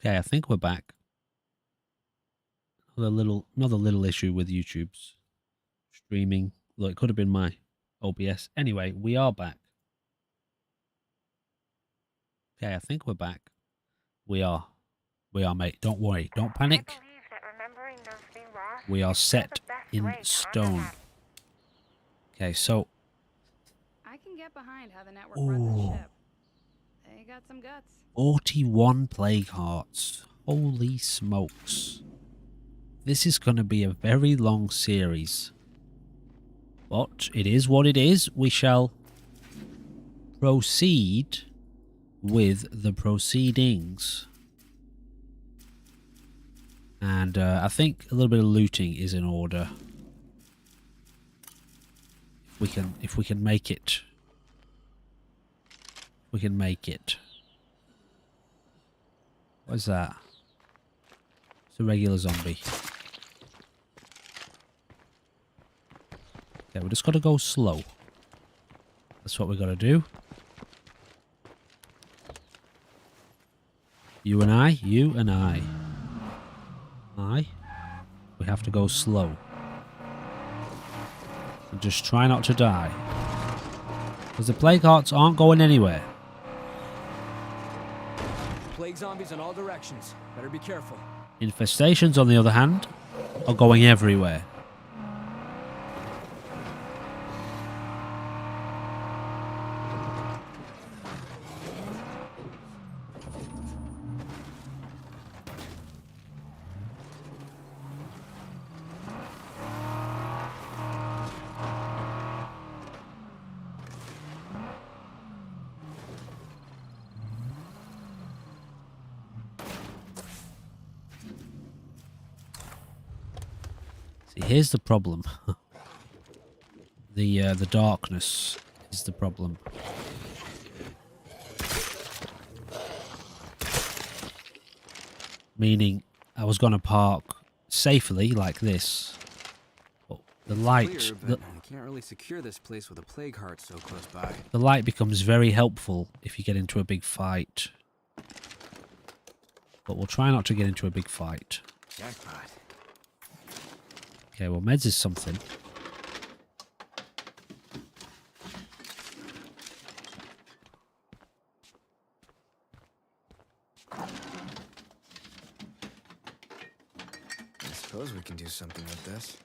Okay, I think we're back. Another little issue with YouTube's streaming. Look, it could have been my OBS. Anyway, we are back. Okay, I think we're back. We are, mate. Don't worry. Don't panic. We are set in stone. Okay, so. I can get behind how the network runs the ship. They got some guts. 41 plague hearts. Holy smokes. This is going to be a very long series. But it is what it is. We shall proceed with the proceedings. And I think a little bit of looting is in order. If we can make it. We can make it. What is that? It's a regular zombie. Okay, we just got to go slow. That's what we got to do. You and I. We have to go slow. And just try not to die. Because the plague hearts aren't going anywhere. Plague zombies in all directions. Better be careful. Infestations, on the other hand, are going everywhere. See, here's the problem. The darkness is the problem. Meaning, I was going to park safely like this, but the light, I can't really secure this place with a plague heart so close by. The light becomes very helpful if you get into a big fight. But we'll try not to get into a big fight. Jackpot. Okay, well, meds is something. I suppose we can do something with this.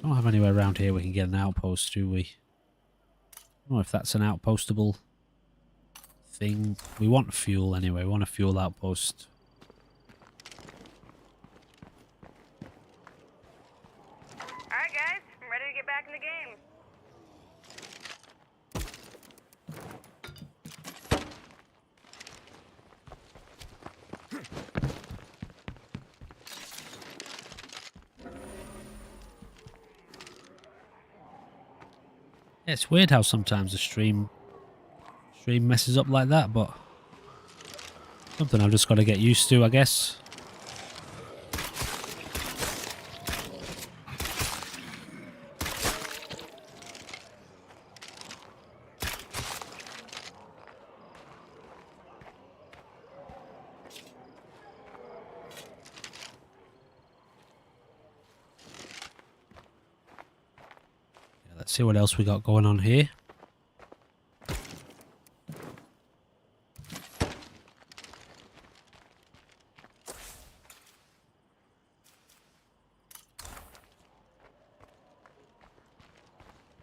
Don't have anywhere around here we can get an outpost, do we? I don't know if that's an outpostable thing. We want fuel anyway. We want a fuel outpost. Alright guys, I'm ready to get back in the game. Yeah, it's weird how sometimes the stream messes up like that, but something I've just got to get used to, I guess. Let's see what else we got going on here.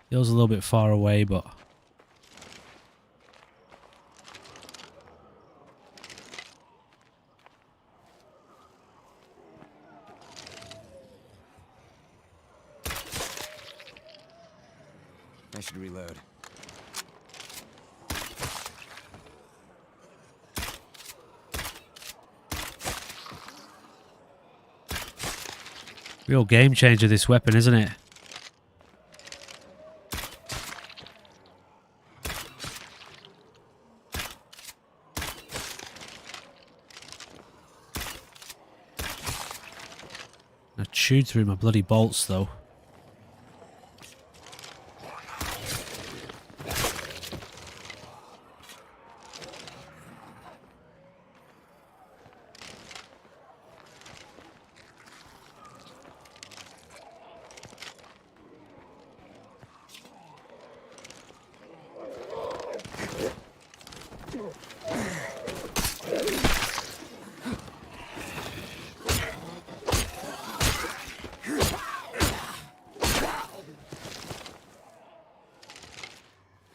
Feels a little bit far away, but I should reload. real game changer, this weapon, isn't it? I chewed through my bloody bolts though.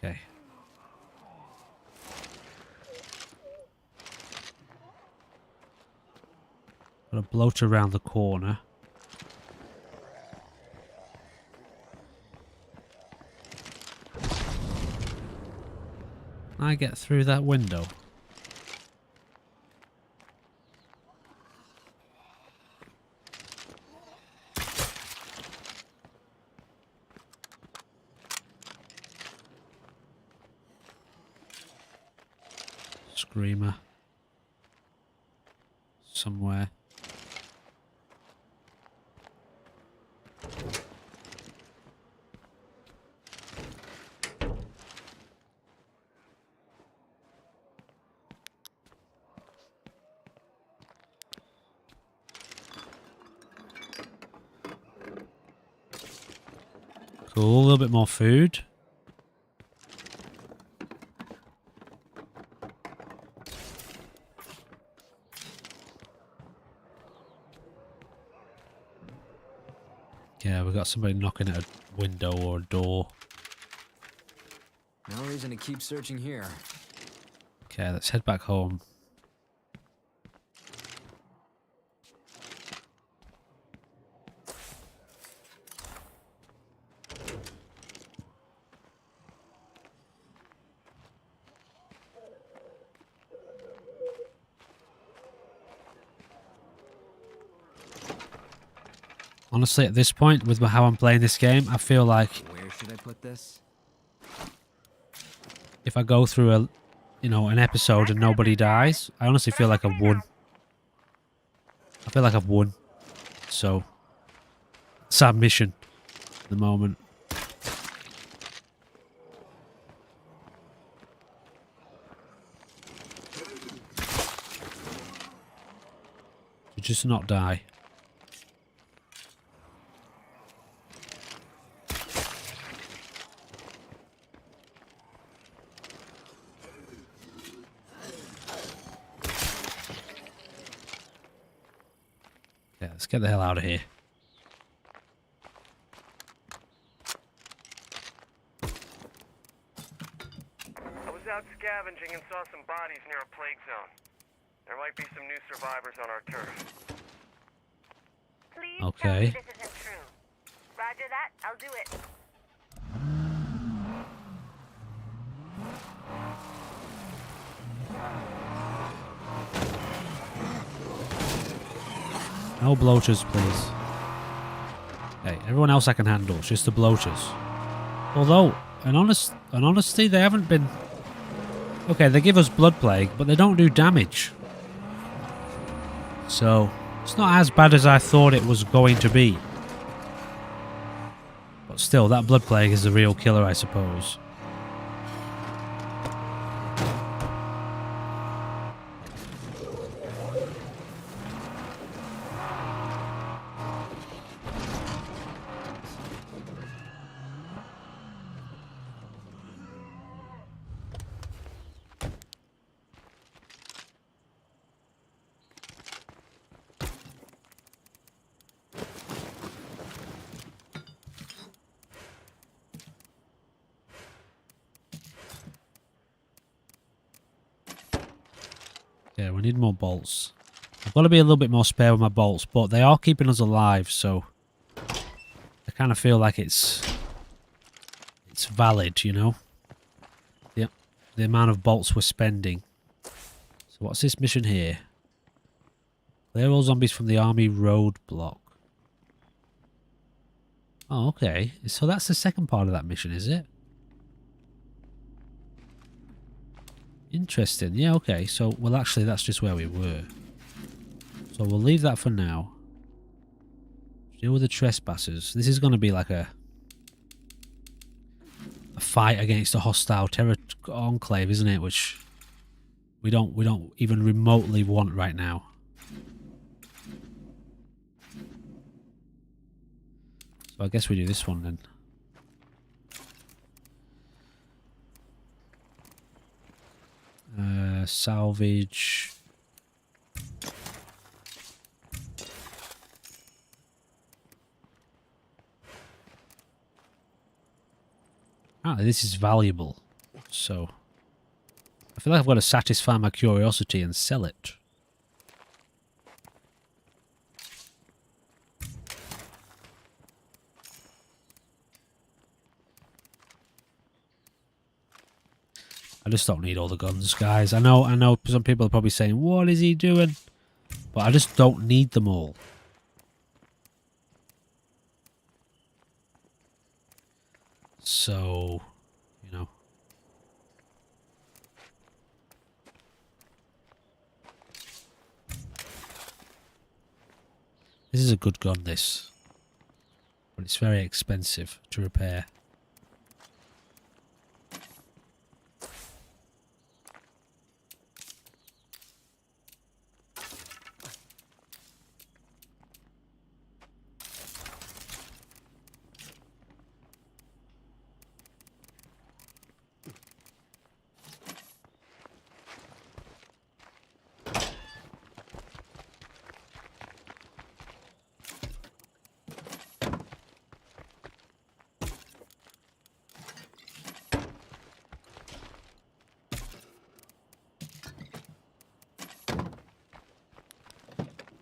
Okay. Got a bloater around the corner. Can I get through that window? Screamer. Somewhere. Cool, a little bit more food. Yeah, we got somebody knocking at a window or a door. No reason to keep searching here. Okay, let's head back home. Honestly, at this point, with how I'm playing this game, I feel like Where should I put this? if I go through a, an episode and nobody dies, I honestly feel like I've won. I feel like I've won. So, sad mission at the moment. To just not die. Yeah, let's get the hell out of here. I was out scavenging and saw some bodies near a plague zone. There might be some new survivors on our turf. Please Okay. tell me this isn't true. Roger that, I'll do it. No bloaters, please. Okay, everyone else I can handle. It's just the bloaters. Although, in honesty, they haven't been... Okay, they give us blood plague, but they don't do damage. So, it's not as bad as I thought it was going to be. But still, that blood plague is the real killer, I suppose. Yeah, we need more bolts. I've got to be a little bit more spare with my bolts, but they are keeping us alive, so I kind of feel like it's valid, you know? Yep, the amount of bolts we're spending. So what's this mission here? Clear all zombies from the army roadblock. Oh, okay. So that's the second part of that mission, is it? Interesting. Yeah, okay. So, well, actually, that's just where we were. So we'll leave that for now. Deal with the trespassers. This is going to be like a fight against a hostile terror enclave, isn't it? Which we don't even remotely want right now. So I guess we do this one then. Salvage. Ah, this is valuable. So I feel like I've got to satisfy my curiosity and sell it. I just don't need all the guns, guys. I know some people are probably saying, what is he doing? But I just don't need them all. So, you know. This is a good gun, this. But it's very expensive to repair.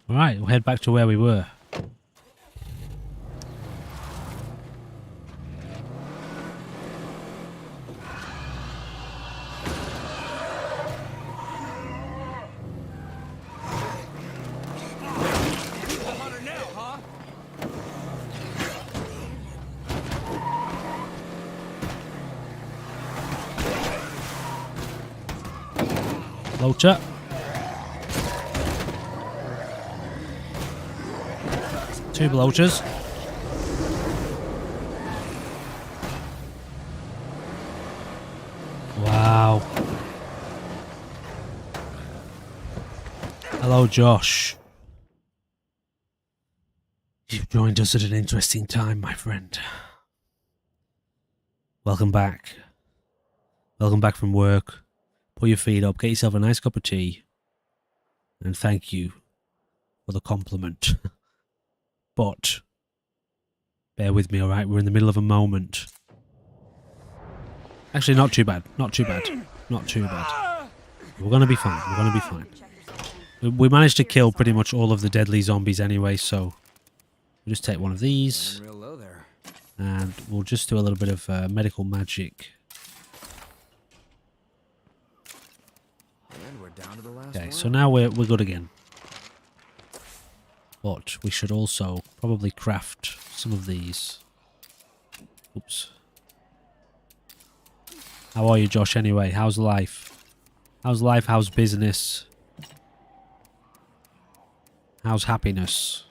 Alright, we'll head back to where we were. Loader. Two bloaters. Wow. Hello, Josh. You've joined us at an interesting time, my friend. Welcome back. Welcome back from work. Put your feet up, get yourself a nice cup of tea. And thank you for the compliment. But bear with me, alright? We're in the middle of a moment. Actually, not too bad. Not too bad. Not too bad. We're going to be fine. We're going to be fine. We managed to kill pretty much all of the deadly zombies anyway, so we'll just take one of these. Real low there. And we'll just do a little bit of medical magic. And we're down to the last Okay, one. so now we're good again. But we should also probably craft some of these. Oops. How are you, Josh, anyway? How's life? How's life? How's business? How's happiness?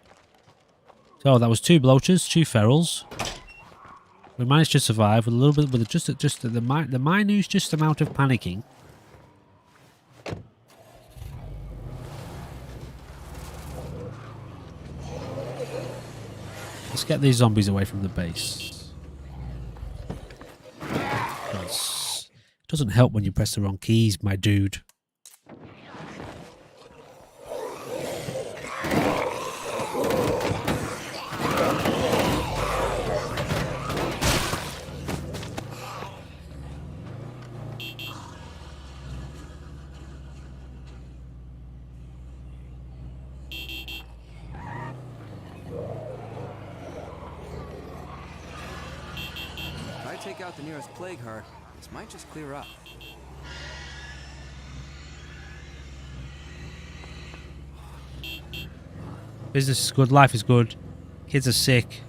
So that was two bloaters, two ferals. We managed to survive with a little bit, with just the minute just amount of panicking. Let's get these zombies away from the base. It doesn't help when you press the wrong keys, my dude. If I take out the nearest plague heart, this might just clear up. Business is good, life is good, kids are sick,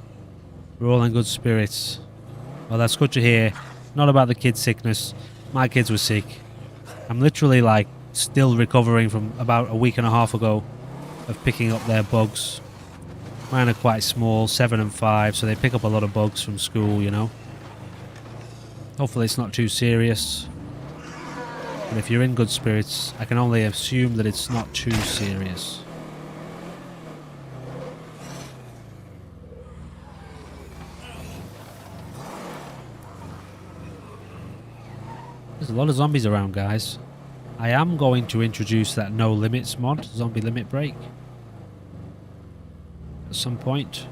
we're all in good spirits. Well, that's good to hear. Not about the kids' sickness. My kids were sick. I'm literally like still recovering from about a week and a half ago of picking up their bugs. Mine are quite small, 7 and 5, so they pick up a lot of bugs from school, you know. Hopefully it's not too serious. But if you're in good spirits, I can only assume that it's not too serious. There's a lot of zombies around, guys. I am going to introduce that no limits mod, zombie limit break, at some point.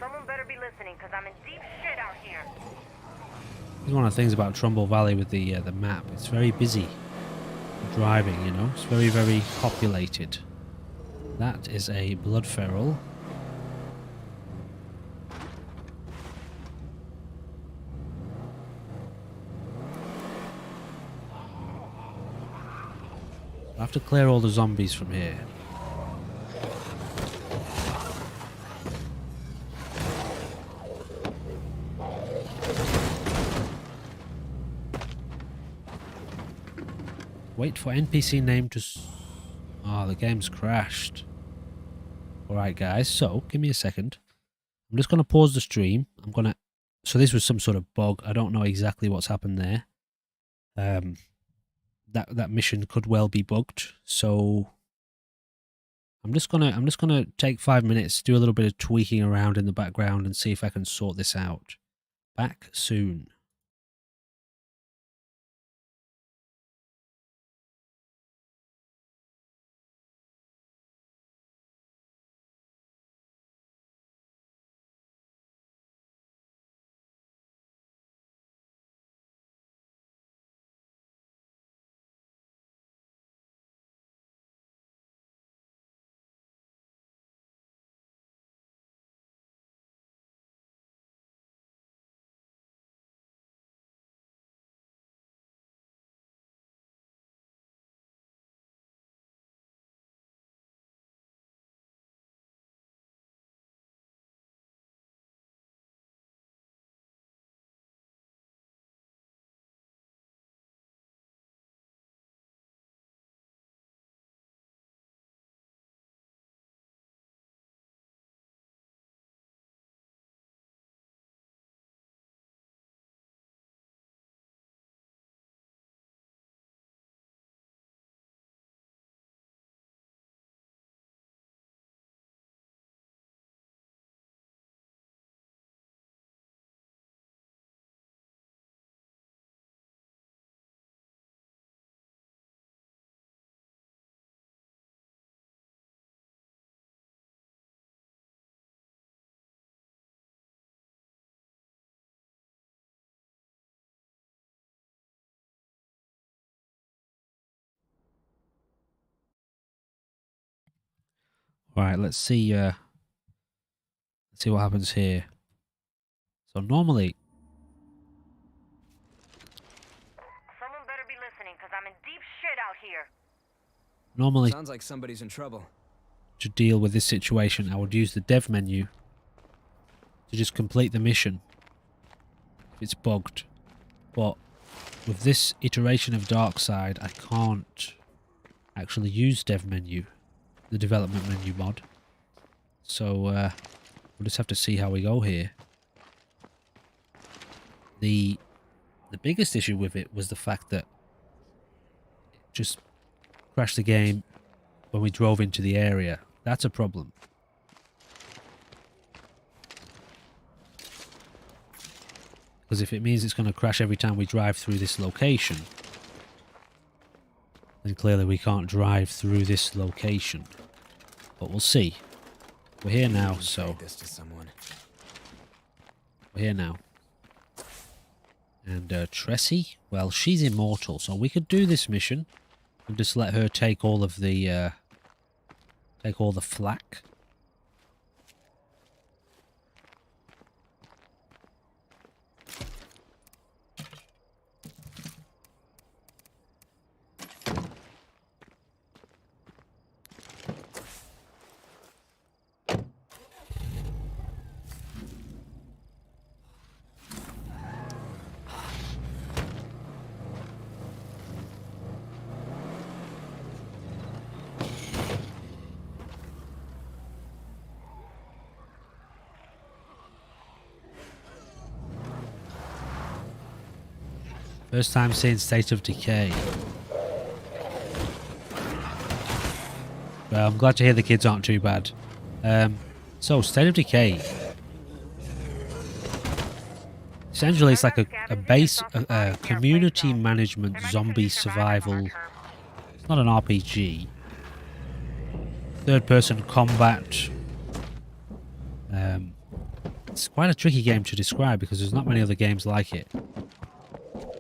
Someone better be listening, because I'm in deep shit out here. This is one of the things about Trumbull Valley with the map. It's very busy driving, you know. It's very, very populated. That is a blood feral. I have to clear all the zombies from here. Wait for NPC name to... Oh, the game's crashed. Alright, guys. So, give me a second. I'm just going to pause the stream. I'm going to... So this was some sort of bug. I don't know exactly what's happened there. That mission could well be bugged. So... I'm just gonna take 5 minutes, do a little bit of tweaking around in the background and see if I can sort this out. Back soon. Right, let's see what happens here. So normally, Someone better be listening, because I'm in deep shit out here. normally Sounds like somebody's in trouble. to deal with this situation, I would use the dev menu to just complete the mission if it's bugged. But with this iteration of DARKSIDE, I can't actually use dev menu, the development menu mod. So we'll just have to see how we go here. The biggest issue with it was the fact that it just crashed the game when we drove into the area. That's a problem. Because if it means it's going to crash every time we drive through this location, then clearly we can't drive through this location. But we'll see. We're here now, so... This to someone. We're here now. And Tressie, well, she's immortal, so we could do this mission and just let her take all of the flak. First time seeing State of Decay. Well, I'm glad to hear the kids aren't too bad. So, State of Decay. Essentially, it's like a community management zombie survival. It's not an RPG. Third-person combat. It's quite a tricky game to describe because there's not many other games like it.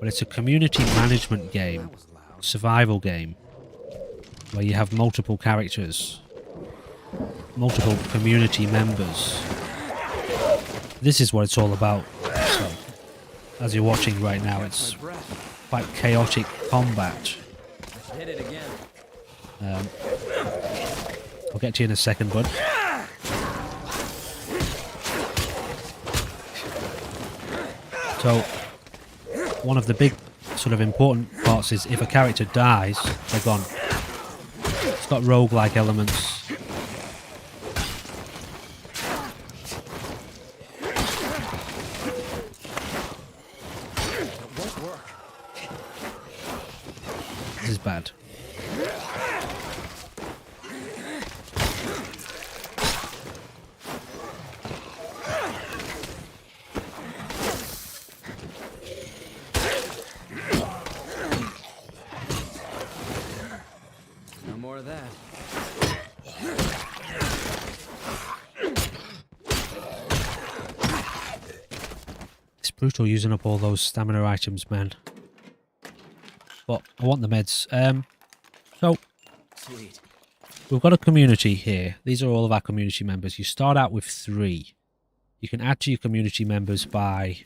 But it's a community management game, survival game, where you have multiple characters, multiple community members. This is what it's all about. So, as you're watching right now, it's quite chaotic combat. Hit it again. I'll get to you in a second, bud. So, one of the big sort of important parts is if a character dies, they're gone. It's got roguelike elements. It won't work. This is bad. No more of that. It's brutal using up all those stamina items, man. But I want the meds. So, Sweet. we've got a community here. These are all of our community members. You start out with 3. You can add to your community members by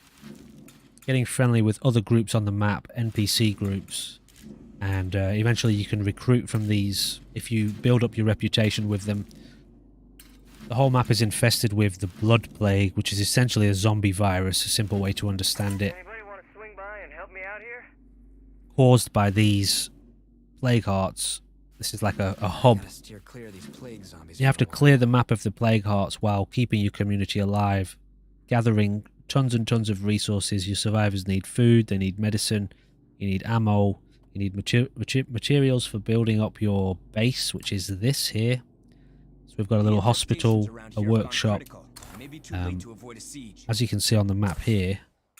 getting friendly with other groups on the map, NPC groups. And eventually you can recruit from these if you build up your reputation with them. The whole map is infested with the blood plague, which is essentially a zombie virus, a simple way to understand it, Anybody want to swing by and help me out here? caused by these plague hearts. This is like a hub. Gotta steer clear of these plague zombies. You have to clear the map of the plague hearts while keeping your community alive, gathering tons and tons of resources. Your survivors need food, they need medicine, you need ammo, you need materials for building up your base, which is this here. So we've got a little hospital, a workshop. As you can see on the map here,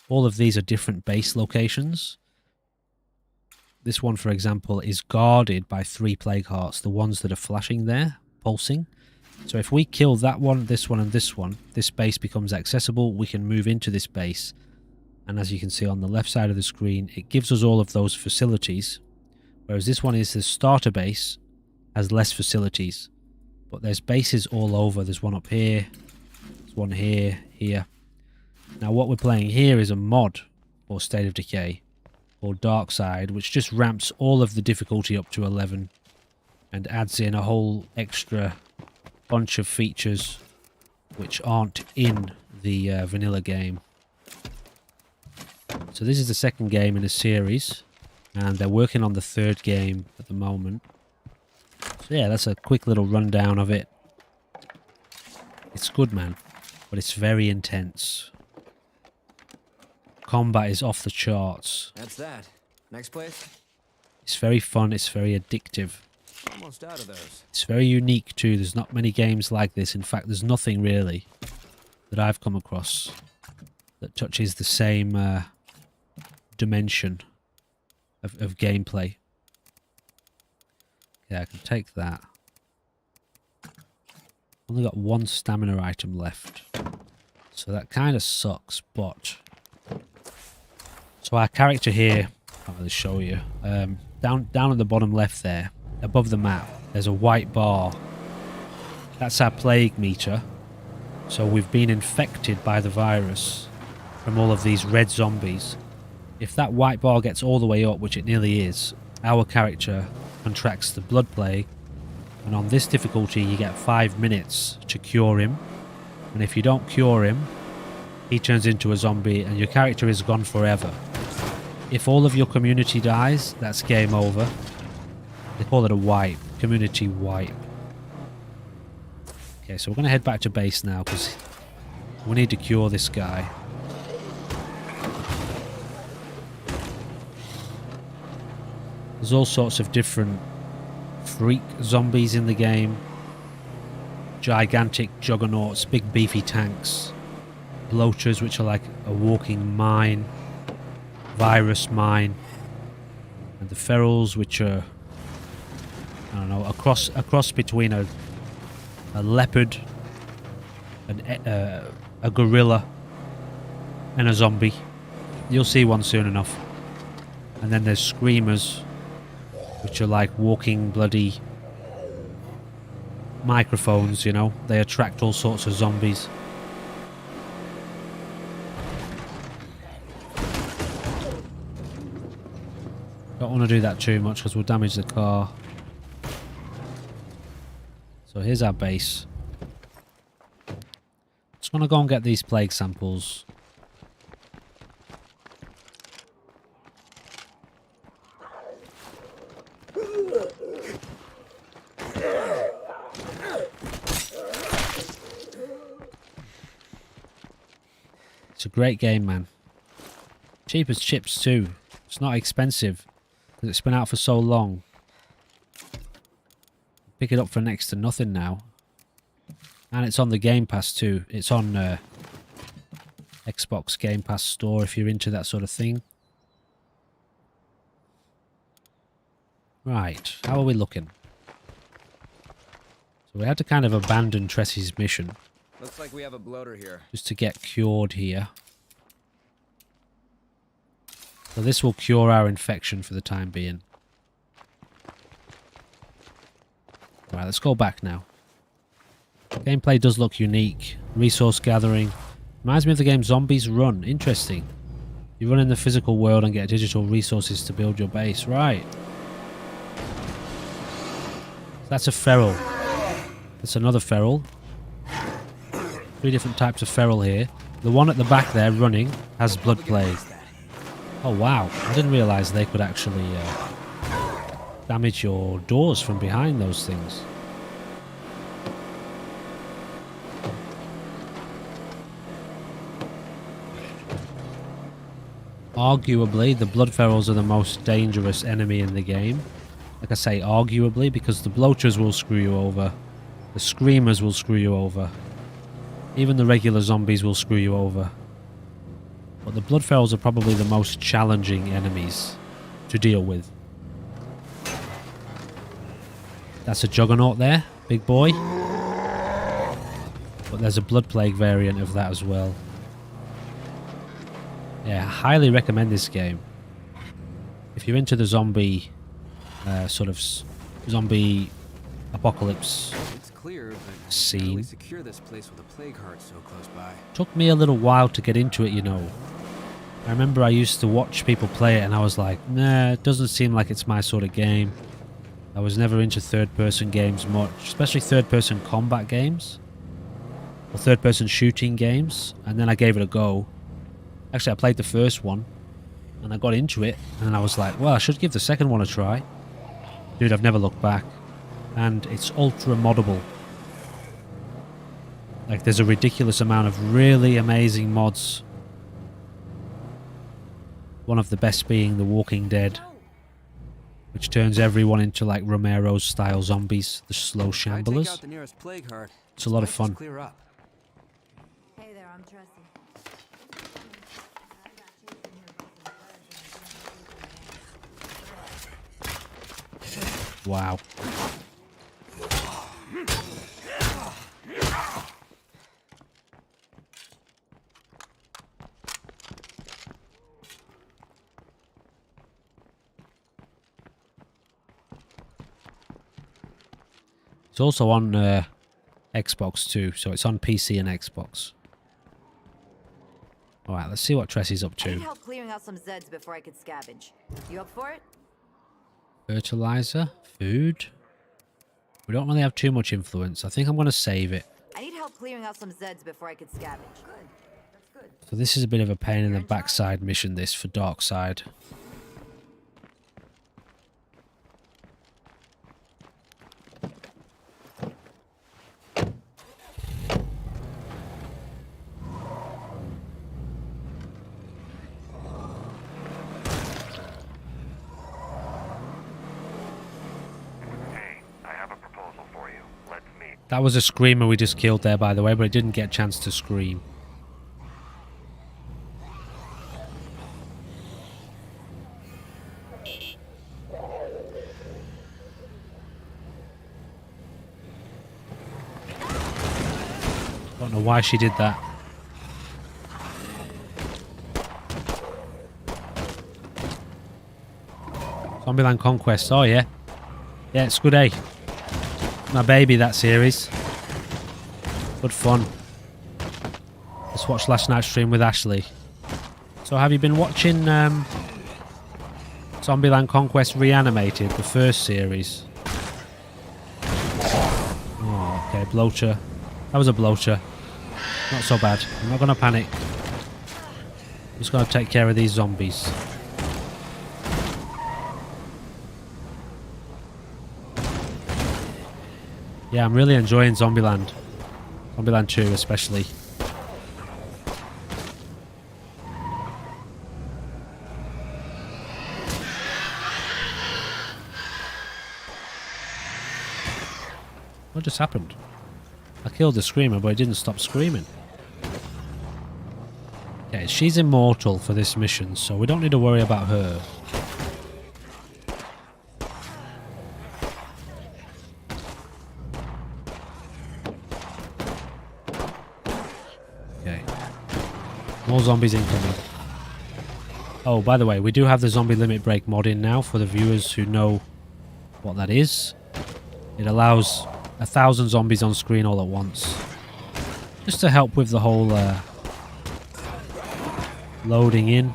all of these are different base locations. This one, for example, is guarded by 3 plague hearts, the ones that are flashing there, pulsing. So if we kill that one, and this one, this base becomes accessible. We can move into this base. And as you can see on the left side of the screen, it gives us all of those facilities. Whereas this one is the starter base, has less facilities. But there's bases all over. There's one up here, there's one here, here. Now what we're playing here is a mod for State of Decay, or DARKSIDE, which just ramps all of the difficulty up to 11 and adds in a whole extra bunch of features which aren't in the vanilla game. So this is the second game in a series, and they're working on the 3rd game at the moment. So yeah, that's a quick little rundown of it. It's good, man, but it's very intense. Combat is off the charts. That's that. Next place? It's very fun, it's very addictive. Almost out of those. It's very unique too. There's not many games like this. In fact, there's nothing really that I've come across that touches the same dimension of gameplay. Yeah, I can take that. Only got 1 stamina item left. So that kind of sucks, but... So our character here, I'll really show you. Down at the bottom left there, above the map, there's a white bar. That's our plague meter. So we've been infected by the virus from all of these red zombies. If that white bar gets all the way up, which it nearly is, our character contracts the blood plague, and on this difficulty you get 5 minutes to cure him, and if you don't cure him, he turns into a zombie and your character is gone forever. If all of your community dies, that's game over. They call it a wipe, community wipe. Okay, so we're going to head back to base now because we need to cure this guy. There's all sorts of different freak zombies in the game. Gigantic juggernauts, big beefy tanks. Bloaters, which are like a walking mine. Virus mine. And the ferals, which are, I don't know, a cross between a leopard, a gorilla, and a zombie. You'll see one soon enough. And then there's screamers, which are like walking bloody microphones, you know. They attract all sorts of zombies. Don't want to do that too much because we'll damage the car. So here's our base. Just want to go and get these plague samples. It's a great game, man. Cheap as chips too. It's not expensive because it's been out for so long. Pick it up for next to nothing now. And it's on the Game Pass too. It's on Xbox Game Pass store if you're into that sort of thing. Right, how are we looking? So we had to kind of abandon Tressie's mission. Looks like we have a bloater here. Just to get cured here. So this will cure our infection for the time being. Right, let's go back now. Gameplay does look unique. Resource gathering. Reminds me of the game Zombies Run. Interesting. You run in the physical world and get digital resources to build your base. Right. That's a feral. That's another feral. 3 different types of feral here. The one at the back there running has blood plague. Oh wow, I didn't realise they could actually damage your doors from behind those things. Arguably, the blood ferals are the most dangerous enemy in the game. Like I say, arguably, because the bloaters will screw you over. The screamers will screw you over. Even the regular zombies will screw you over. But the blood ferals are probably the most challenging enemies to deal with. That's a juggernaut there, big boy. But there's a blood plague variant of that as well. Yeah, I highly recommend this game. If you're into the zombie, sort of zombie apocalypse It's clear, but scene. can't really secure this place with a plague heart so close by. Took me a little while to get into it, you know. I remember I used to watch people play it and I was like, nah, it doesn't seem like it's my sort of game. I was never into third-person games much, especially third-person combat games. Or third-person shooting games. And then I gave it a go. Actually, I played the first one. And I got into it. And I was like, well, I should give the second one a try. Dude, I've never looked back. And it's ultra-moddable. Like, there's a ridiculous amount of really amazing mods. One of the best being The Walking Dead, which turns everyone into like Romero's style zombies, the slow I take shamblers. out the nearest plague heart. It's a lot of Might just fun. Clear up. Hey there, I'm Tressie. Wow. It's also on Xbox too, so it's on PC and Xbox. Alright, let's see what Tressie's up I need to. help clearing out some Zeds before I could scavenge. You up for it? Fertilizer, food. We don't really have too much influence. I think I'm going to save it. I need help clearing out some Zeds before I could scavenge. Good. That's good. So this is a bit of a pain in the backside mission, this, for DARKSIDE. That was a screamer we just killed there, by the way, but it didn't get a chance to scream. Don't know why she did that. Zombieland Conquest. Oh, yeah. Yeah, it's good, eh? My baby, that series. Good fun. Just watched last night's stream with Ashley. So have you been watching Zombieland Conquest Reanimated, the first series? Oh, okay, bloater. That was a bloater. Not so bad. I'm not going to panic. I'm just going to take care of these zombies. Yeah, I'm really enjoying Zombieland. Zombieland 2 especially. What just happened? I killed the screamer, but it didn't stop screaming. Okay, she's immortal for this mission, so we don't need to worry about her. Okay. More zombies incoming. Oh, by the way, we do have the zombie limit break mod in now for the viewers who know what that is. It allows 1,000 zombies on screen all at once. Just to help with the whole loading in.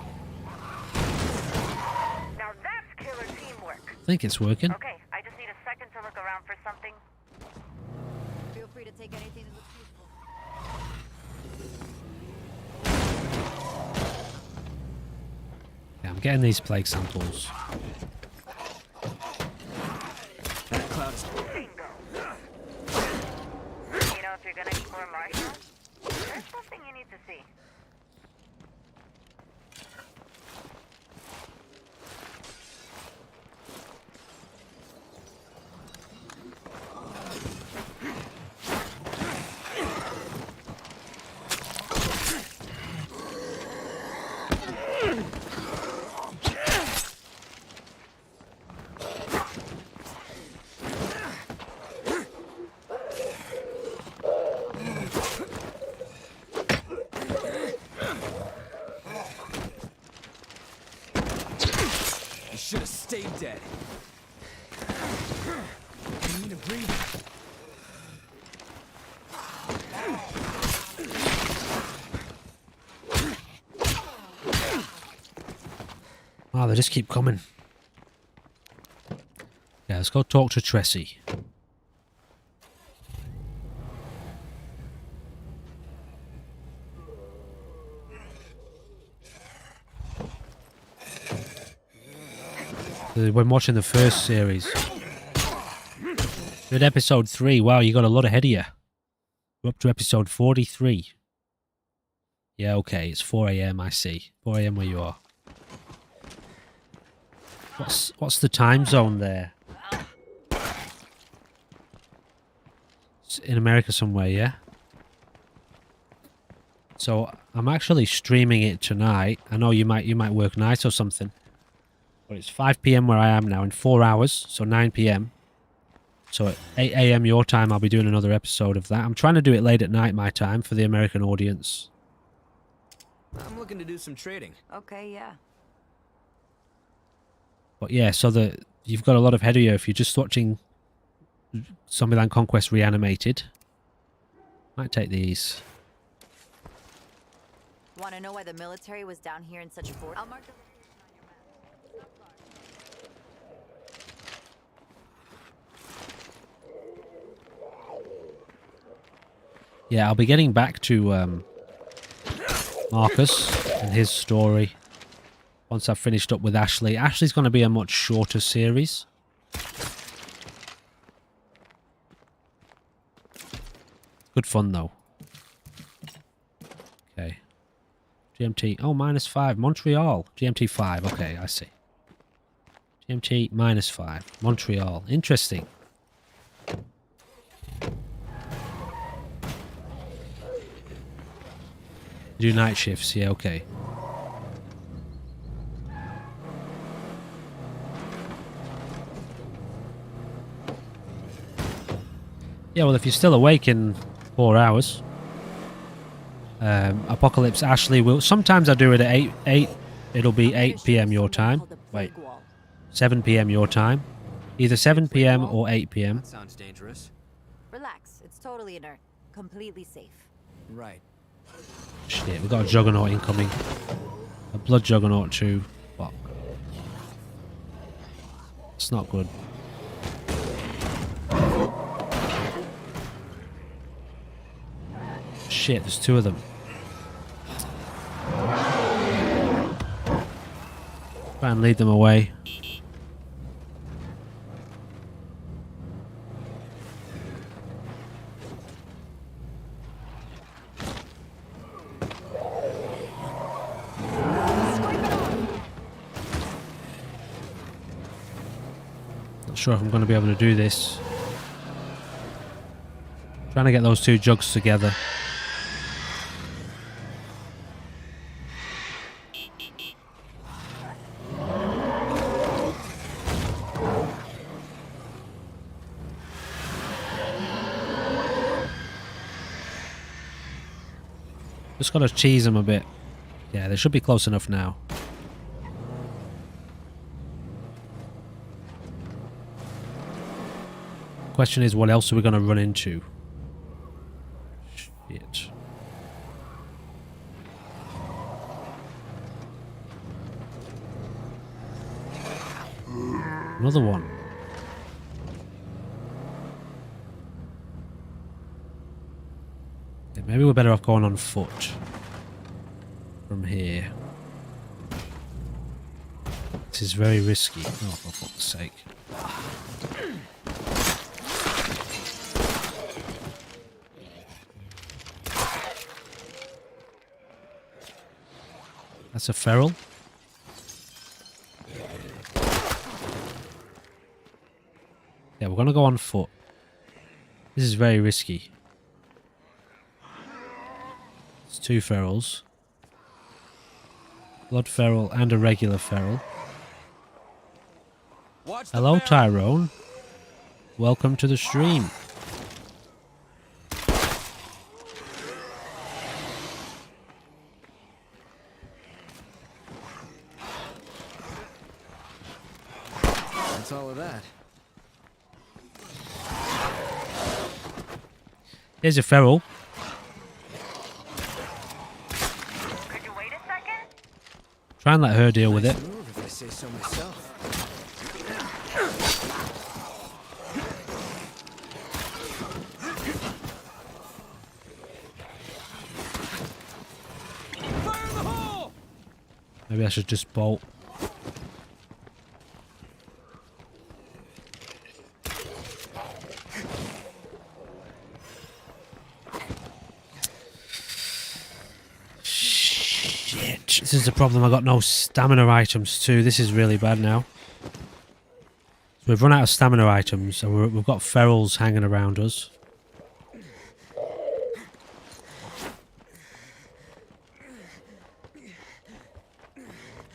Now that's killer teamwork. I think it's working. Okay, I just need a second to look around for something. Feel free to take anything that looks useful. Yeah, I'm getting these plague samples. That cloud is... Bingo. You know, if you're gonna eat more marshmallows, there's something you need to see. You should have stayed dead. I need a breather. Wow, they just keep coming. Yeah, let's go talk to Tressie. When watching the first series. You're at episode 3. Wow, you got a lot ahead of you. We're up to episode 43. Yeah, okay, it's 4 AM, I see. 4 AM where you are. What's the time zone there? It's in America somewhere, yeah? So I'm actually streaming it tonight. I know you might work nights or something. But it's 5 PM where I am now in 4 hours, so 9 PM. So at 8 AM your time I'll be doing another episode of that. I'm trying to do it late at night my time for the American audience. I'm looking to do some trading. Okay, yeah. But yeah, so you've got a lot of head of you if you're just watching Zombieland Conquest Reanimated. Might take these. Want to know why the military was down here in such force? I'll mark the location on your map. Yeah, I'll be getting back to Marcus and his story once I've finished up with Ashley. Ashley's going to be a much shorter series. Good fun though. Okay. GMT. Oh, -5. Montreal. GMT 5. Okay, I see. GMT -5. Montreal. Interesting. Do night shifts, yeah, okay. Yeah, well, if you're still awake in 4 hours, Apocalypse Ashley will. Sometimes I do it at 8. It'll be 8 p.m. your time. Wait, 7 p.m. your time. Either 7 p.m. or 8 p.m. That sounds dangerous. Relax. It's totally inert. Completely safe. Right. Shit, we've got a Juggernaut incoming. A Blood Juggernaut too. Fuck. It's not good. Shit, there's 2 of them. Try and lead them away. Not sure if I'm going to be able to do this. Trying to get those 2 jugs together. Just gotta cheese them a bit. Yeah, they should be close enough now. Question is, what else are we gonna run into? Shit. Another one. Yeah, maybe we're better off going on foot from here. This is very risky. Oh, for fuck's sake. That's a feral. Yeah, we're gonna go on foot. This is very risky. It's 2 ferals. Blood feral and a regular feral. Hello, Tyrone. Welcome to the stream. That's all of that. Here's a feral. Could you wait a second? Try and let her deal with it. Move if I say so myself. Fire in the hole! Maybe I should just bolt. Shit. This is the problem. I got no stamina items too. This is really bad now. So we've run out of stamina items, and we've got ferals hanging around us.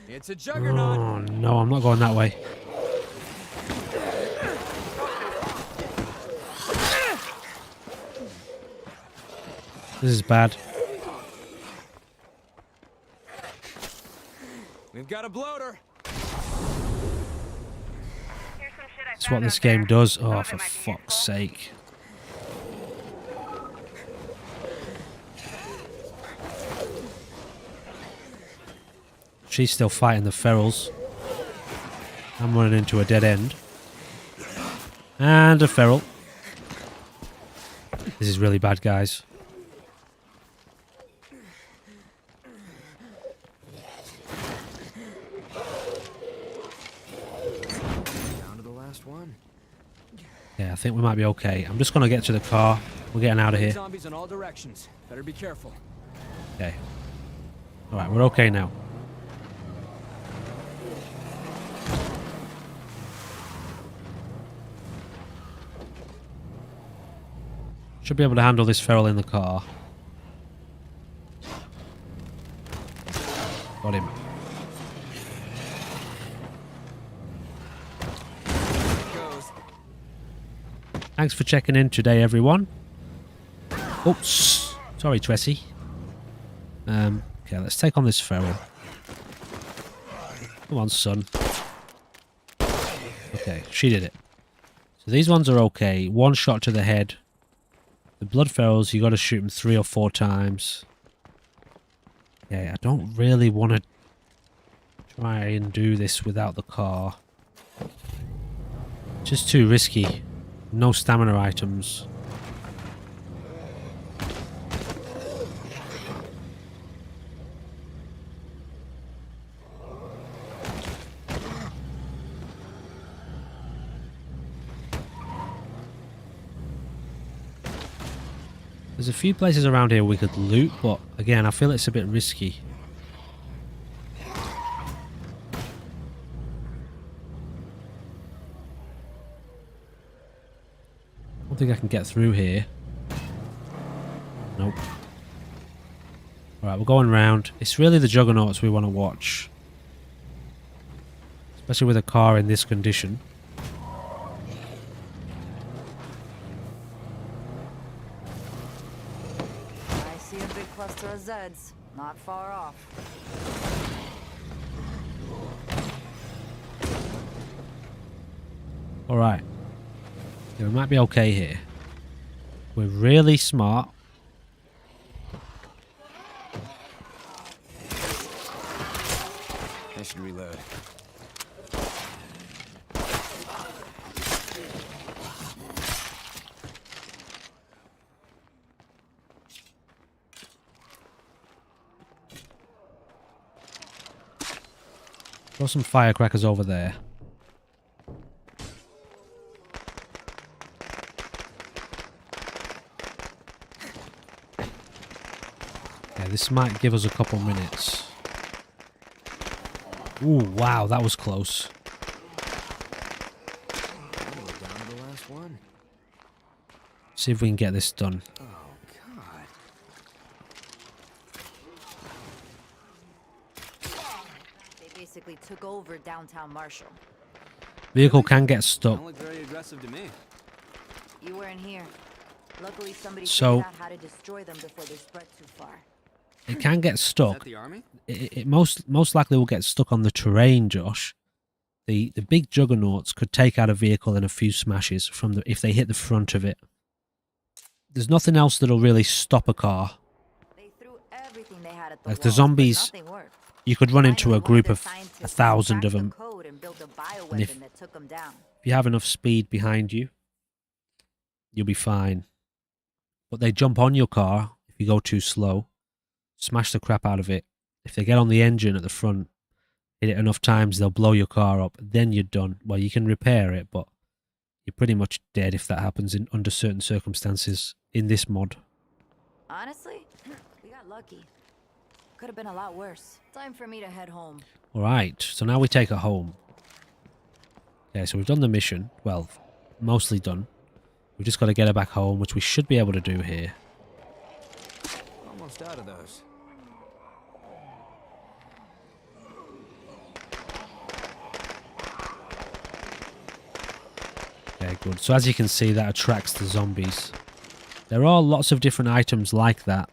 It's a juggernaut. Oh no, I'm not going that way. This is bad. We've got a bloater. Here's some shit I That's found what this out there. game does. Some Oh, of it for might be fuck's useful. sake. She's still fighting the ferals. I'm running into a dead end. And a feral. This is really bad, guys. Down to the last one. Yeah, I think we might be okay. I'm just going to get to the car. We're getting out of here. Zombies in all directions. Better be careful. Okay. Alright, we're okay now. Should be able to handle this feral in the car. Got him. Goes. Thanks for checking in today, everyone. Oops. Sorry, Tressie. Okay, let's take on this feral. Come on, son. Okay, she did it. So these ones are okay. One shot to the head. The blood ferals, you got to shoot them 3 or 4 times. Okay, I don't really want to try and do this without the car. Just too risky. No stamina items. There's a few places around here we could loot, but again, I feel it's a bit risky. I don't think I can get through here. Nope. Alright, we're going round. It's really the juggernauts we want to watch. Especially with a car in this condition. I see a big cluster of Zeds. Not far off. Alright. Yeah, we might be okay here. We're really smart. I should reload. Throw some firecrackers over there. Yeah, this might give us a couple minutes. Ooh, wow, that was close. Oh, down to the last one. See if we can get this done. Oh, God. They basically took over downtown Marshall. Vehicle can get stuck. Don't look very aggressive to me. You weren't here. Luckily, somebody So- figured out how to destroy them before they spread too far. It can get Is that stuck. the army? It most likely will get stuck on the terrain, Josh. The big juggernauts could take out a vehicle in a few smashes from if they hit the front of it. There's nothing else that'll really stop a car. They threw everything they had at the Like the walls, but zombies, nothing worked. you could run into a Finally, one group the of scientists 1,000 of cracked the them. code and built a And if- bioweapon that took them down. If you have enough speed behind you, you'll be fine. But they jump on your car if you go too slow, smash the crap out of it. If they get on the engine at the front, hit it enough times, they'll blow your car up. Then you're done. Well, you can repair it, but you're pretty much dead if that happens under certain circumstances in this mod. Honestly, we got lucky. Could have been a lot worse. Time for me to head home. Alright, so now we take it home. Okay, so we've done the mission. Well, mostly done. We've just got to get her back home, which we should be able to do here. Almost out of those. Okay, good. So as you can see, that attracts the zombies. There are lots of different items like that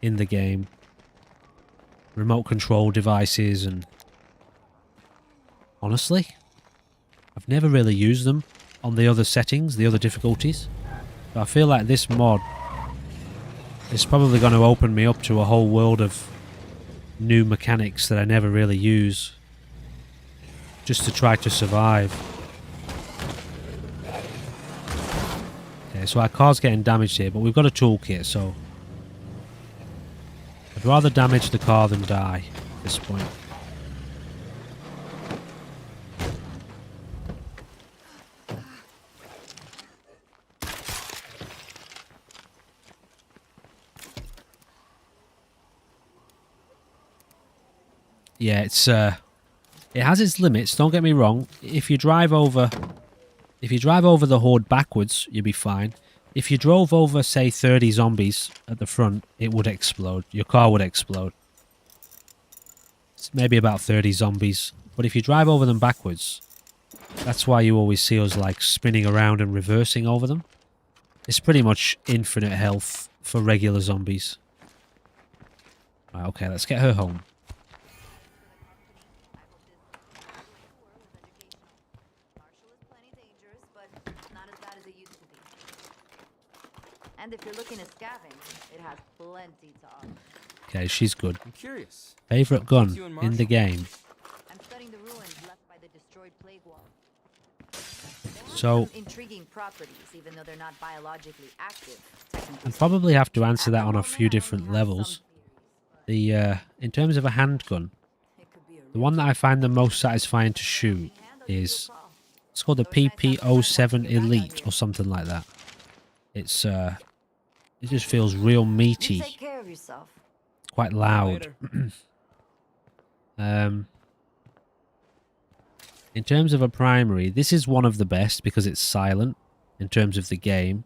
in the game. Remote control devices and... Honestly, I've never really used them on the other settings, the other difficulties. But I feel like this mod is probably going to open me up to a whole world of new mechanics that I never really use. Just to try to survive. Okay, so our car's getting damaged here, but we've got a toolkit, so... I'd rather damage the car than die at this point. Yeah, it has its limits, don't get me wrong. If you drive over the horde backwards, you'll be fine. If you drove over, say, 30 zombies at the front, it would explode. Your car would explode. It's maybe about 30 zombies. But if you drive over them backwards, that's why you always see us like spinning around and reversing over them. It's pretty much infinite health for regular zombies. Right, okay, let's get her home. And if you're looking to scavenge, it has plenty to offer. Okay, she's good. I'm curious. Favorite gun You and in the Marshall? game. I'm studying the ruins left by the destroyed plague wall. So, Some intriguing properties, even though they're not biologically active. Technically I probably have to answer that on a few different levels. The in terms of a handgun, the one that I find the most satisfying to shoot is, it's called the PP07 Elite or something like that. It's it just feels real You meaty, take care of yourself. quite loud. In terms of a primary, this is one of the best because it's silent in terms of the game.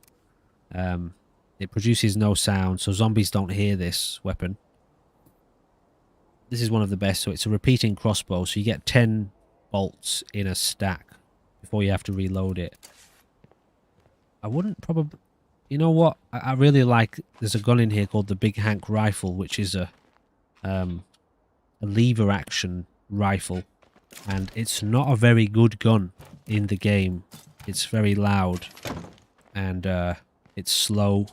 It produces no sound, so zombies don't hear this weapon. This is one of the best, so it's a repeating crossbow, so you get 10 bolts in a stack before you have to reload it. I wouldn't probably... You know what? I really like... There's a gun in here called the Big Hank Rifle, which is a lever action rifle. And it's not a very good gun in the game. It's very loud. And it's slow.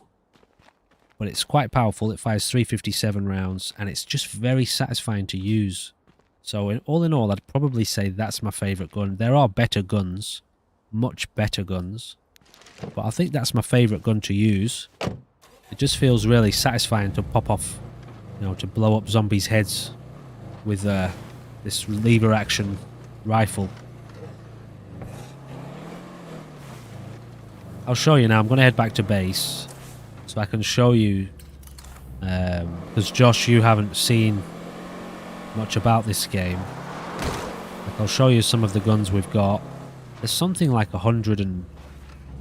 But it's quite powerful. It fires 357 rounds. And it's just very satisfying to use. So all in all, I'd probably say that's my favourite gun. There are better guns. Much better guns. But I think that's my favourite gun to use. It just feels really satisfying to pop off, you know, to blow up zombies' heads with this lever action rifle. I'll show you now. I'm going to head back to base so I can show you, because Josh, you haven't seen much about this game. Like, I'll show you some of the guns we've got. There's something like 100 and...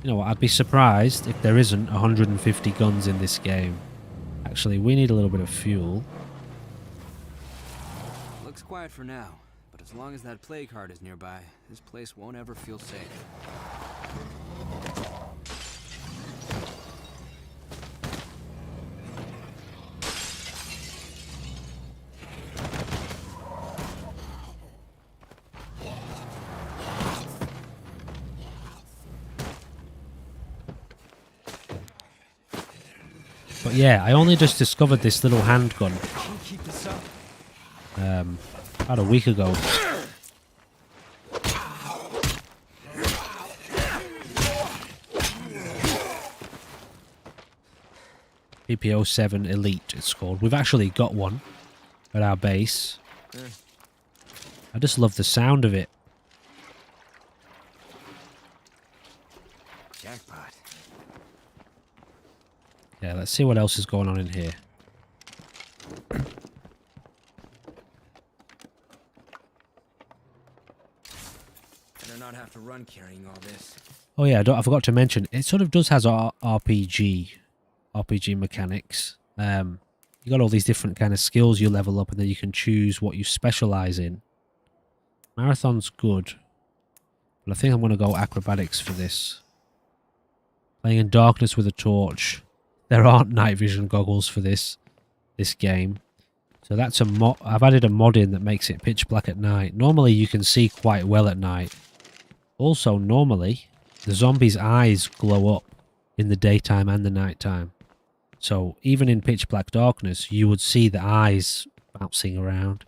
You know what, I'd be surprised if there isn't 150 guns in this game. Actually, we need a little bit of fuel. Looks quiet for now, but as long as that plague heart is nearby, this place won't ever feel safe. But yeah, I only just discovered this little handgun Can you keep this up? about a week ago. PP07 Elite, it's called. We've actually got one at our base. I just love the sound of it. Jackpot. Yeah, let's see what else is going on in here. Better not have to run carrying all this. Oh yeah, I forgot to mention, it sort of does has RPG mechanics. You got all these different kind of skills you level up, and then you can choose what you specialize in. Marathon's good, but I think I'm going to go acrobatics for this. Playing in darkness with a torch. There aren't night vision goggles for this game. So that's a mod. I've added a mod in that makes it pitch black at night. Normally you can see quite well at night. Also, normally the zombies' eyes glow up in the daytime and the nighttime. So even in pitch black darkness, you would see the eyes bouncing around.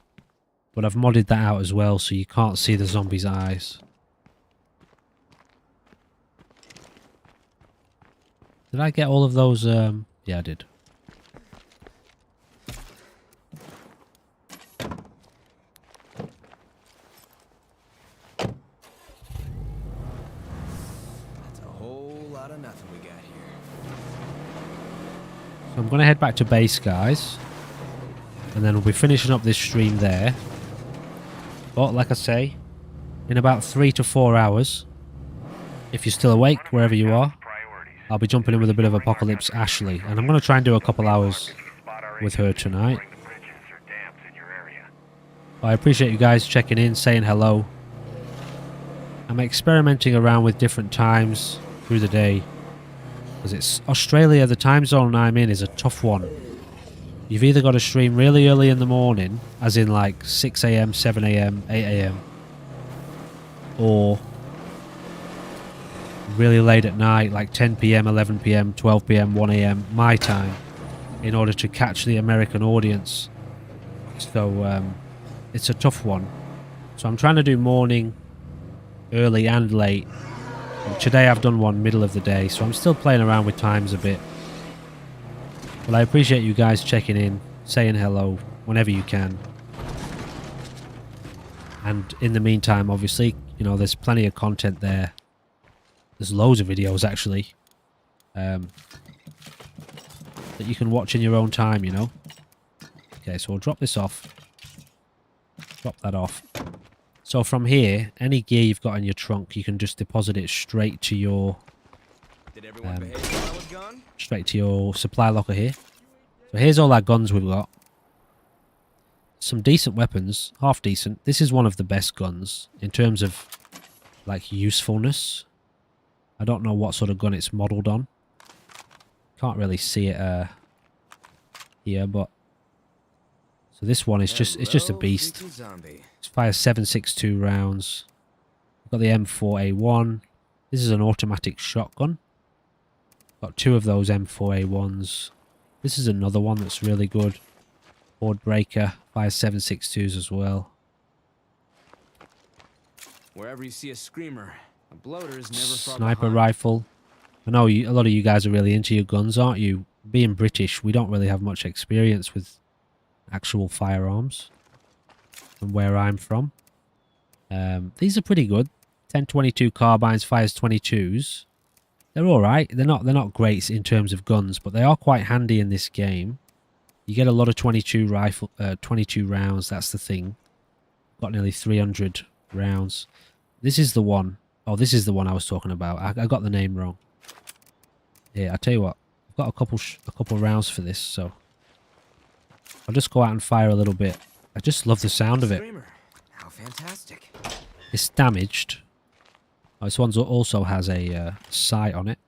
But I've modded that out as well, so you can't see the zombies' eyes. Did I get all of those? Yeah, I did. That's a whole lot of nothing we got here. So I'm going to head back to base, guys. And then we'll be finishing up this stream there. But, like I say, in about 3 to 4 hours, if you're still awake, wherever you are, I'll be jumping in with a bit of Apocalypse Ashley. And I'm going to try and do a couple hours with her tonight. I appreciate you guys checking in, saying hello. I'm experimenting around with different times through the day. Because it's Australia, the time zone I'm in is a tough one. You've either got to stream really early in the morning, as in like 6 AM, 7 AM, 8 AM. Or really late at night, like 10 PM, 11 PM, 12 PM, 1 AM, my time, in order to catch the American audience. So it's a tough one. So I'm trying to do morning, early and late. And today I've done one middle of the day, so I'm still playing around with times a bit. But I appreciate you guys checking in, saying hello whenever you can. And in the meantime, obviously, you know, there's plenty of content there. There's loads of videos, actually, that you can watch in your own time, you know. Okay, so we'll drop this off. Drop that off. So from here, any gear you've got in your trunk, you can just deposit it straight to your straight to your supply locker here. So here's all our guns we've got. Some decent weapons, half decent. This is one of the best guns in terms of like usefulness. I don't know what sort of gun it's modeled on. Can't really see it here, but so this one is just a beast. It fires 7.62 rounds. We've got the M4A1. This is an automatic shotgun. Got two of those M4A1s. This is another one that's really good. Board breaker, fires 7.62s as well. Wherever you see a screamer, a bloater is never far Sniper behind. rifle. I know a lot of you guys are really into your guns, aren't you? Being British, we don't really have much experience with actual firearms from where I'm from. These are pretty good. 10-22 carbines, fires 22s. They're alright. They're not great in terms of guns, but they are quite handy in this game. You get a lot of 22 rounds, that's the thing. Got nearly 300 rounds. This is the one. Oh, this is the one I was talking about. I got the name wrong. Yeah, I tell you what. I've got a couple rounds for this, so I'll just go out and fire a little bit. I just love the sound of it. Screamer. How fantastic. It's damaged. Oh, this one also has a sight on it.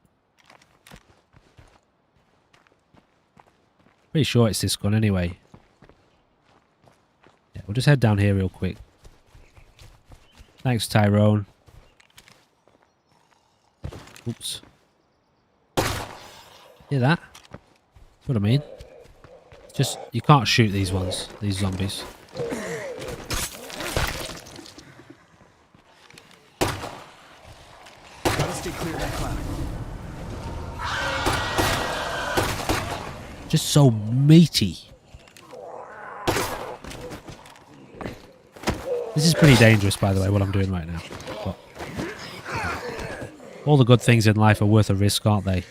Pretty sure it's this gun anyway. Yeah, we'll just head down here real quick. Thanks, Tyrone. Oops. Hear that? That's what I mean. Just, you can't shoot these ones, these zombies. Gotta stay clear of that cloud. Just so meaty. This is pretty dangerous, by the way, what I'm doing right now. But all the good things in life are worth a risk, aren't they?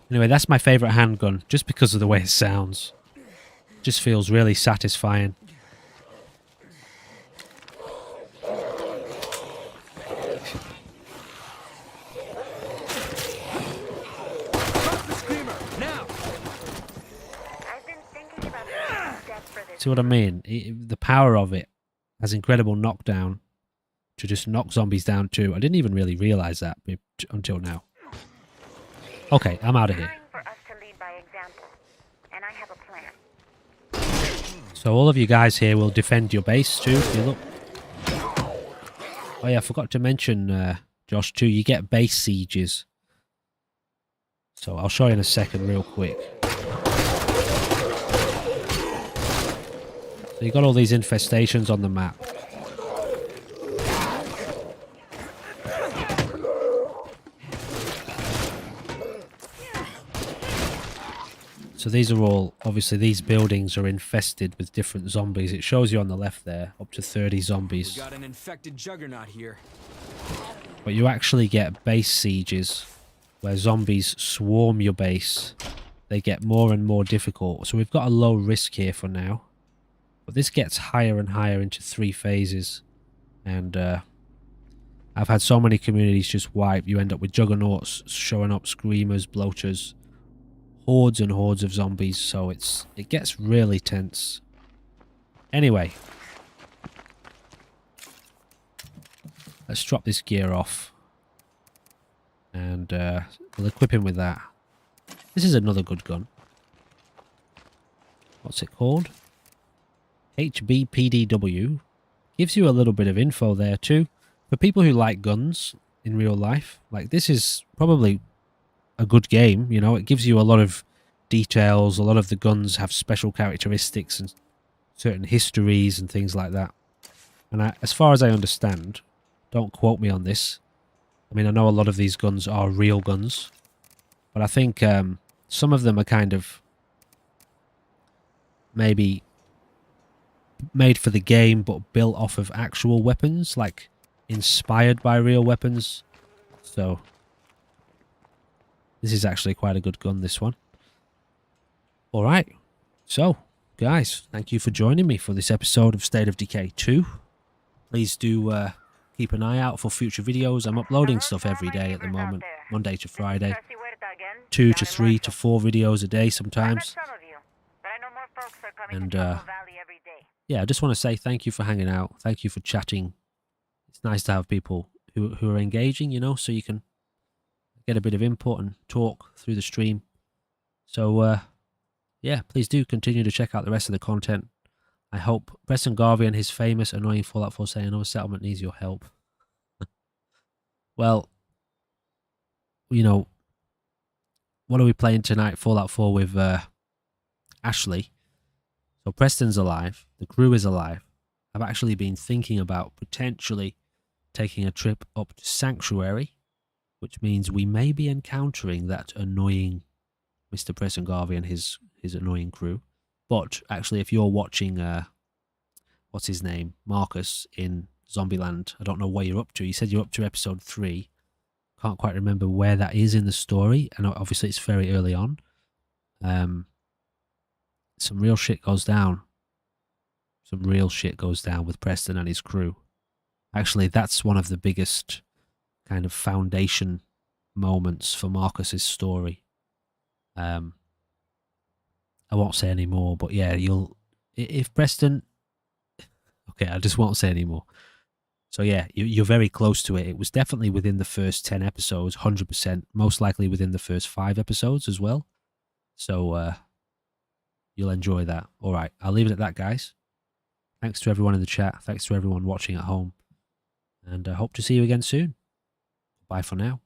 Anyway, that's my favourite handgun, just because of the way it sounds. It just feels really satisfying. See what I mean? The power of it has incredible knockdown to just knock zombies down too. I didn't even really realise that until now. Okay, I'm out of here. For us to lead by example, and I have a plan. So all of you guys here will defend your base too, if you look. Oh yeah, I forgot to mention, Josh, too, you get base sieges. So I'll show you in a second real quick. So you got all these infestations on the map. So these are all, obviously these buildings are infested with different zombies. It shows you on the left there, up to 30 zombies. We got an infected juggernaut here. But you actually get base sieges, where zombies swarm your base. They get more and more difficult. So we've got a low risk here for now. But this gets higher and higher into 3 phases. And I've had so many communities just wipe. You end up with juggernauts showing up, screamers, bloaters, hordes and hordes of zombies. So it gets really tense. Anyway, let's drop this gear off. And we'll equip him with that. This is another good gun. What's it called? HBPDW. Gives you a little bit of info there too. For people who like guns in real life, like this is probably a good game, you know. It gives you a lot of details. A lot of the guns have special characteristics and certain histories and things like that. And as far as I understand, don't quote me on this. I mean, I know a lot of these guns are real guns, but I think some of them are kind of maybe made for the game but built off of actual weapons, like inspired by real weapons. So this is actually quite a good gun, this one. Alright, so guys, thank you for joining me for this episode of State of Decay 2. Please do keep an eye out for future videos. I'm uploading stuff every day at the moment, Monday to Friday. 2 to 3 to 4 videos a day sometimes. And yeah, I just want to say thank you for hanging out. Thank you for chatting. It's nice to have people who are engaging, you know, so you can get a bit of input and talk through the stream. So yeah, please do continue to check out the rest of the content. I hope Preston Garvey and his famous annoying Fallout 4 saying another settlement needs your help. Well, you know, what are we playing tonight? Fallout 4 with Ashley. So Preston's alive. The crew is alive. I've actually been thinking about potentially taking a trip up to Sanctuary, which means we may be encountering that annoying Mr. Preston Garvey and his annoying crew. But actually, if you're watching, what's his name, Marcus in Zombieland, I don't know where you're up to. You said you're up to episode 3. Can't quite remember where that is in the story, and obviously it's very early on. Some real shit goes down. Some real shit goes down with Preston and his crew. Actually, that's one of the biggest kind of foundation moments for Marcus's story. I won't say any more, but yeah, if Preston, okay, I just won't say any more. So yeah, you're very close to it. It was definitely within the first 10 episodes, 100%, most likely within the first 5 episodes as well. So you'll enjoy that. All right, I'll leave it at that, guys. Thanks to everyone in the chat. Thanks to everyone watching at home. And I hope to see you again soon. Bye for now.